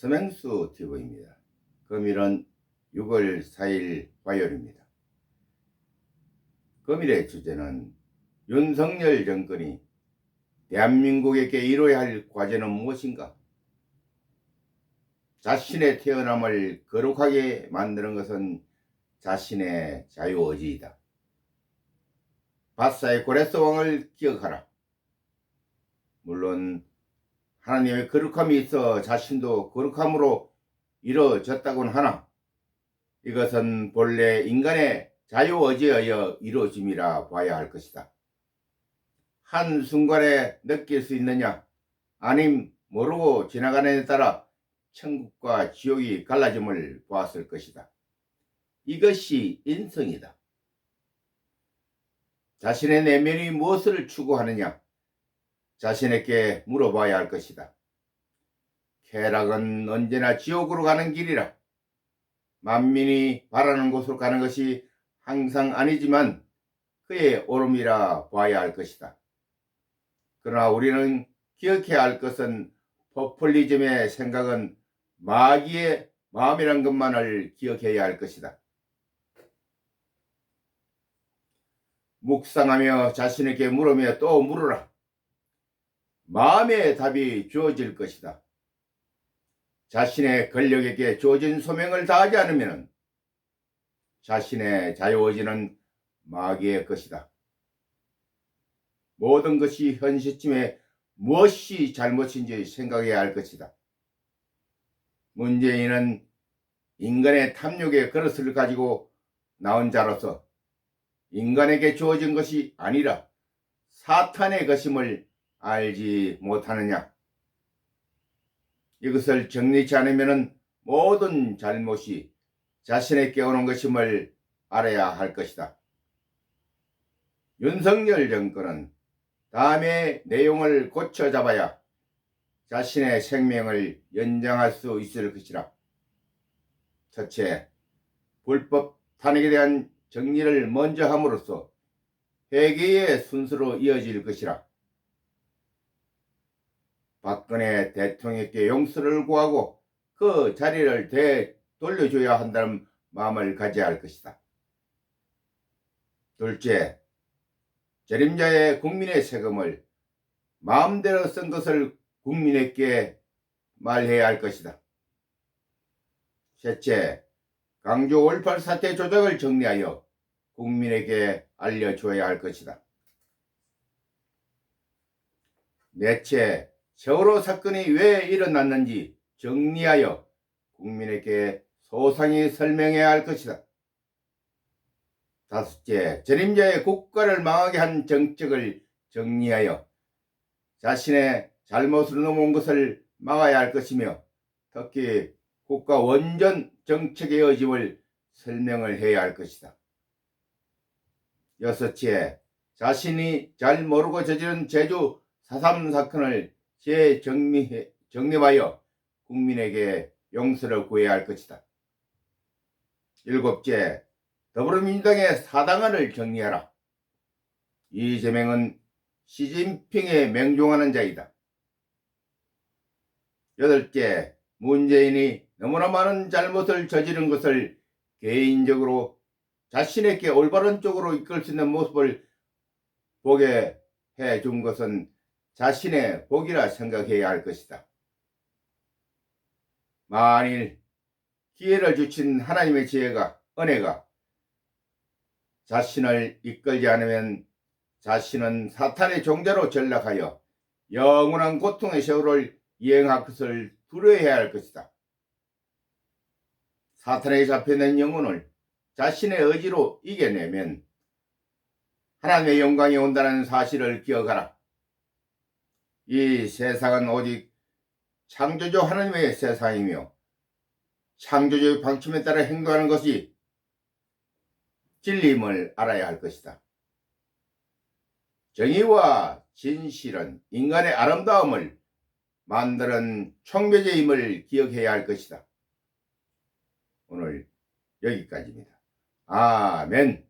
서맹수 TV입니다. 금일은 6월 4일 화요일입니다. 금일의 주제는 윤석열 정권이 대한민국에게 이뤄야 할 과제는 무엇인가? 자신의 태어남을 거룩하게 만드는 것은 자신의 자유의지이다. 바사의 고레스 왕을 기억하라. 물론 하나님의 거룩함이 있어 자신도 거룩함으로 이루어졌다고는 하나 이것은 본래 인간의 자유의지에 의해 이루어짐이라 봐야 할 것이다. 한순간에 느낄 수 있느냐 아님 모르고 지나가는 데 따라 천국과 지옥이 갈라짐을 보았을 것이다. 이것이 인성이다. 자신의 내면이 무엇을 추구하느냐 자신에게 물어봐야 할 것이다. 쾌락은 언제나 지옥으로 가는 길이라. 만민이 바라는 곳으로 가는 것이 항상 아니지만 그의 옳음이라 봐야 할 것이다. 그러나 우리는 기억해야 할 것은 포퓰리즘의 생각은 마귀의 마음이란 것만을 기억해야 할 것이다. 묵상하며 자신에게 물으며 또 물으라. 마음의 답이 주어질 것이다. 자신의 권력에게 주어진 소명을 다하지 않으면 자신의 자유의지는 마귀의 것이다. 모든 것이 현 시점에 무엇이 잘못인지 생각해야 할 것이다. 문재인은 인간의 탐욕의 그릇을 가지고 나온 자로서 인간에게 주어진 것이 아니라 사탄의 것임을 알지 못하느냐. 이것을 정리치 않으면 모든 잘못이 자신에게 오는 것임을 알아야 할 것이다. 윤석열 정권은 다음의 내용을 고쳐 잡아야 자신의 생명을 연장할 수 있을 것이라. 첫째, 불법 탄핵에 대한 정리를 먼저 함으로써 회개의 순서로 이어질 것이라. 박근혜 대통령께 용서를 구하고 그 자리를 되돌려줘야 한다는 마음을 가져야 할 것이다. 둘째, 재림자의 국민의 세금을 마음대로 쓴 것을 국민에게 말해야 할 것이다. 셋째, 강주 5.18 사태 조작을 정리하여 국민에게 알려줘야 할 것이다. 넷째, 세월호 사건이 왜 일어났는지 정리하여 국민에게 소상히 설명해야 할 것이다. 다섯째, 전임자의 국가를 망하게 한 정책을 정리하여 자신의 잘못으로 넘어온 것을 막아야 할 것이며 특히 국가 원전 정책의 여짐을 설명을 해야 할 것이다. 여섯째, 자신이 잘 모르고 저지른 제주 4.3 사건을 재정립하여 국민에게 용서를 구해야 할 것이다. 일곱째, 더불어민주당의 사당화를 정리하라. 이재명은 시진핑에 맹종하는 자이다. 여덟째, 문재인이 너무나 많은 잘못을 저지른 것을 개인적으로 자신에게 올바른 쪽으로 이끌 수 있는 모습을 보게 해준 것은 자신의 복이라 생각해야 할 것이다. 만일 기회를 주신 하나님의 지혜가 은혜가 자신을 이끌지 않으면 자신은 사탄의 종자로 전락하여 영원한 고통의 세월을 이행할 것을 두려워해야 할 것이다. 사탄에게 잡혀있는 영혼을 자신의 의지로 이겨내면 하나님의 영광이 온다는 사실을 기억하라. 이 세상은 오직 창조주 하나님의 세상이며 창조주의 방침에 따라 행동하는 것이 진리임을 알아야 할 것이다. 정의와 진실은 인간의 아름다움을 만드는 촉매제임을 기억해야 할 것이다. 오늘 여기까지입니다. 아멘.